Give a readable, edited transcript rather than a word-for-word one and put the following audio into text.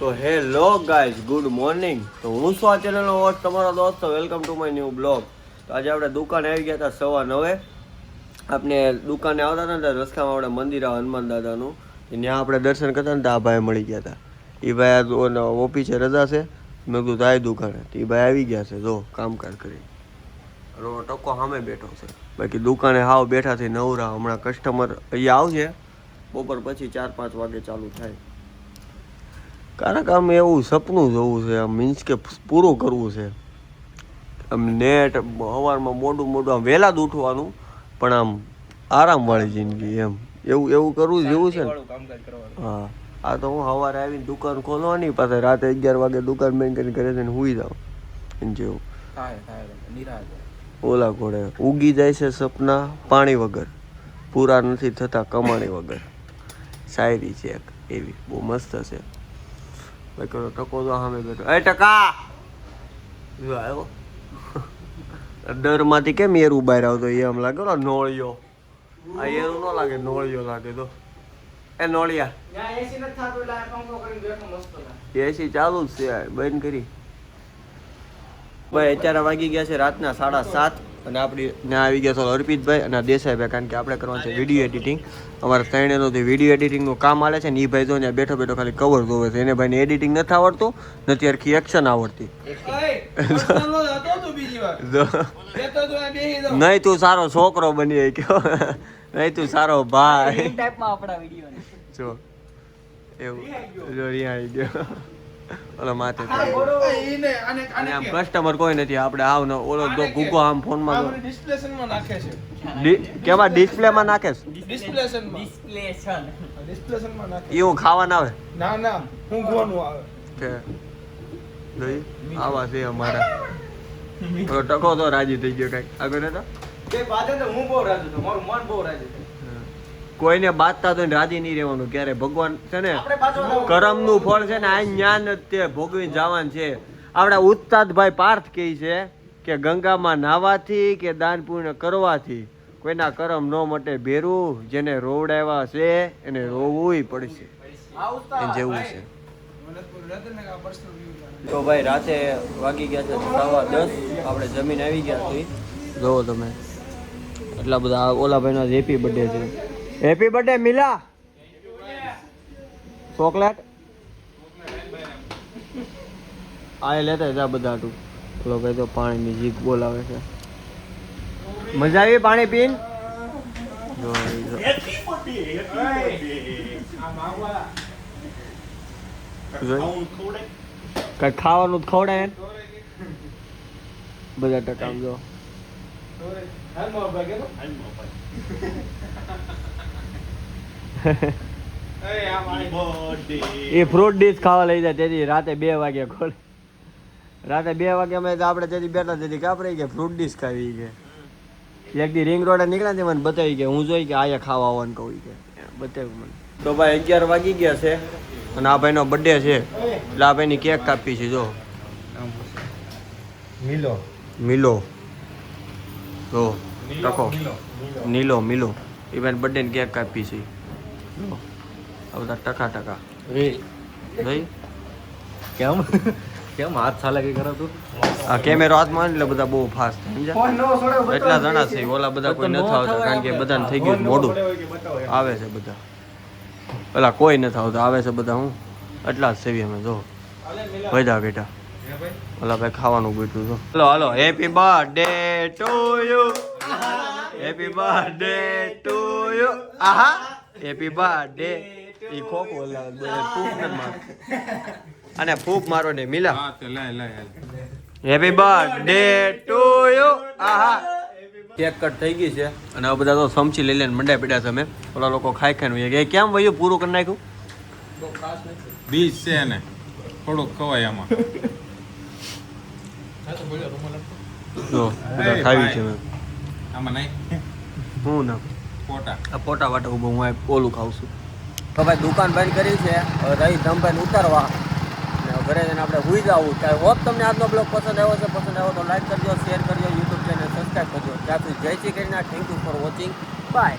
તો hello guys, good morning. તો હું છું આ ચેનલનો હોસ્ટ તમારો દોસ્ત. Welcome to my new blog. તો આજે આપણે દુકાને આવી ગયા હતા 9:15. આપણે દુકાને આવતા હતા ને રસ્તામાં આપણે મંદિર આવે હનુમાન દાદાનું, ત્યાં આપણે દર્શન કરતા ને તો આ ભાઈ મળી ગયા હતા. એ ભાઈ ઓફિસે રજા છે, મેં કીધું તારી દુકાને. તો એ ભાઈ આવી ગયા છે, જો કામકાજ કરી. ટકો સામે બેઠો છે. બાકી દુકાને હાવ બેઠા થઈ નવરા. હમણાં કસ્ટમર અહીંયા આવશે, બપોર પછી 4-5 વાગે ચાલુ થાય. કારણ કે આમ એવું સપનું જોવું છે, આમ મીન્સ કે પૂરું કરવું છે. આમ નેટ સવારમાં મોડું આમ વહેલા જ ઉઠવાનું, પણ આમ આરામવાળી જિંદગી એમ એવું કરવું જેવું છે ને. હા, આ તો હું સવારે આવીને દુકાન ખોલવાની, પાછા રાતે 11 વાગે દુકાન બંધ કરીને ઘરે જઈને સૂઈ જાઉં જેવું. ઓલા ઘોડે ઉગી જાય છે સપના પાણી વગર, પૂરા નથી થતા કમાણી વગર. શાયરી છે એક એવી, બહુ મસ્ત છે. ટકો તો સામે બેઠો. એ ટકા જો આવ્યો. ડરમાંથી કેમ એરું બહાર આવતો એમ લાગે નોળિયો. આ એરું ન લાગે, નોળિયો લાગે. તો એ નોળિયા એસી ચાલુ જ છે, બંધ કરી. ભાઈ અત્યારે વાગી ગયા છે રાતના 7:30 અને આપણી ત્યાં આવી ગયા છો અર્પિતભાઈ અને દેસાઈભાઈ, કારણ કે આપણે કરવાનું છે વિડીયો એડિટિંગ. અમારા ત્રણેયનું જે વિડીયો એડિટિંગનું કામ આવે છે ને, એ ભાઈ જો ને બેઠો બેઠો ખાલી કવર જોવે છે. એને ભાઈને એડિટિંગ નથી આવડતું, નથી હરખી એક્શન આવડતી. નહીં તું સારો છોકરો બની ગયો, નહીં તું સારો ભાઈ. જો એવું જો અહીંયા આવી ગયો ઓલો માથે. અને આમ કસ્ટમર કોઈ નથી. આપણે આવ ને ઓલો ગુગો આમ ફોનમાં કેવા ડિસ્પ્લેમાં નાખે એવું ખાવાના આવે આવા છે અમારા. ઓલો ટકો તો રાજી થઈ ગયો કઈક આગળ હતો. કોઈને બાંધતા તો રાજી નહીં રહેવાનું. ક્યારે ભગવાન છે ને કરમનું ફળ છે ને આ જ્ઞાન જ તે ભોગવીને જવાનું છે. આપણા ઉસ્તાદભાઈ પાર્થ કહે છે કે ગંગામાં નાહવાથી કે દાન પુણ્ય કરવાથી કોઈના કરમ ન મટે ભેરું. જેને રોવડાવ્યા છે એને રોવું પડશે, એ જેવું છે. તો ભાઈ રાતે વાગી ગયા છે 10:15. આપણે જમીન આવી ગયા છીએ. જોવો તમે એટલા બધા. ઓલા ભાઈનો હેપી બર્થડે છે. Happy birthday Mila. ચોકલેટ આ લેતા જા બધા તું. ઓલો ભાઈ તો પાણીની જીક બોલાવે છે. મજા આવી પાણી પીને? કઈ ખાવાનું ખવડાય બધા ટકા જો. એ ફ્રૂટ ડીશ ખાવા લઈ જાય. તેથી રાતે 2 વાગે ખોલે. રાતે 2 વાગે અમે આપણે તેથી બેઠા તેથી કાપડી ગયા ફ્રૂટ ડીશ ખાવી કે. એક દી રિંગ રોડે નીકળ્યા તે મને બતાવી કે હું જોઈ કે આયા ખાવા આવવાનું કહું કે બતાવ્યું મને. તો ભાઈ 11 વાગી ગયા છે અને આ ભાઈનો બર્થડે છે એટલે આ ભાઈની કેક કાપી છે. જો મિલો જો ટકો મિલો એ ભાઈ બર્થડે ની કેક કાપી છે. આ બધા ટકા ભાઈ કેમ હાથ ચાલે કઈ કરો તું? આ કેમેરો હાથમાં એટલે બધા બહુ ફાસ્ટ સમજ્યા. એટલા જણા છે, ઓલા બધા કોઈ નથી આવતા કારણ કે બધાને થઈ ગયું મોડું. આવે છે બધા, ઓલા કોઈ નથી આવતા, આવે છે બધા. હું એટલા જ સેવી અમે જો વધા બેઠા. ઓલા ભાઈ ખાવાનું બેઠું છો. હાલો happy birthday to you, happy birthday to you. આહા હેપી બર્થડે. ઈ ખોખો ફૂક ન માર અને ફૂક મારો ને Mila. Happy birthday to you. આહા કેક કટ થઈ ગઈ છે અને આ બધા તો સમચી લઈ લઈને મંડાઈ પડ્યા છે. અમે ઓલા લોકો ખાઈ ખાઈને કેમ વયું પૂરું કરી નાખ્યું? બીજ છે ને થોડુંક ખવાય આમાં. જો બધા ખાવી છે આમાં નહીં. હું ના પોટા આ પોટા વાટા ઉભો હું ઓલું ખાઉં છું. તો ભાઈ દુકાન બંધ કરી છે, હવે રહી ધમભાઈને ઉતારવા અને ઘરે જઈને આપણે સુઈ જવું. ત્યારે હોપ તમને આજનો બ્લોગ પસંદ આવ્યો છે. પસંદ આવ્યો તો લાઈક કરજો, શેર કરજો, યુટ્યુબ ચેનલ સબસ્ક્રાઈબ કરજો. ત્યાં સુધી જય Shri Krishna. Thank you for watching. By.